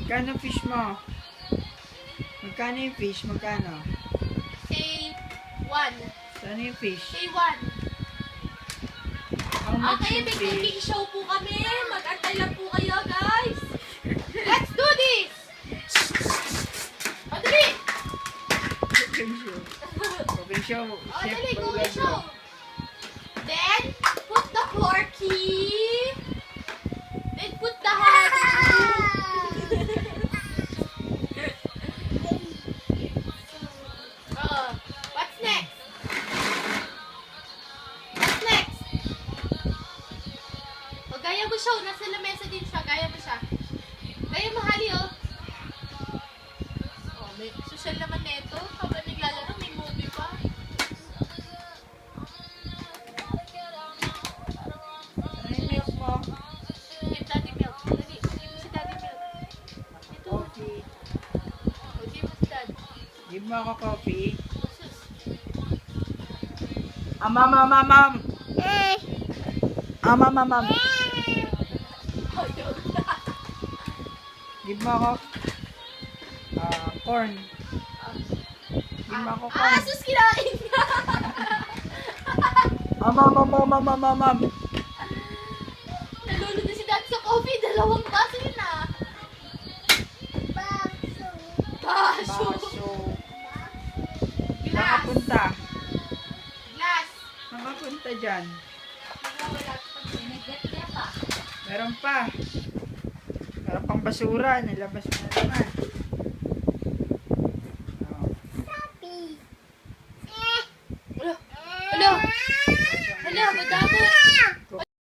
Magkano fish mo? Magkano yung fish? Magkano? Say 1. Saan yung fish? Say 1. How much Okay, yung may fish? cooking show po kami. Mag-antay lang po kayo, guys. Let's do this! Madali! Cooking show. Cooking show. Oh, Chef dali, cooking Bulaga. show. Then, put the porky. Then, put the honey. Oh, what's next? What's next? O, gaya mo siya. Nasa lamesa din siya. Gaya mo siya. Gaya mo, Hali, oh. Oh, may social naman neto. Habang naglalaro, may movie pa. Ano yung milk mo? Give Daddy milk. Dali, give mo si Daddy milk. Ito. Coffee. O, give mo si Daddy. Give mo ako coffee. Sus. Ma'am. Ma'am. Ayaw. Give mo ako corn. Give mo ako corn. Sus, kinain ka! Ma'am. Nalulod na si Daddy sa coffee. 2 baso yun, ah. Baso. Baso. Saan ka Glass. punta? Glass. Saan ka punta dyan? Wala pa. Nag-get pa. Meron pa. Meron pang basura. Nilabas mo na naman. Oh. Hello. Hello. Hello, madamo.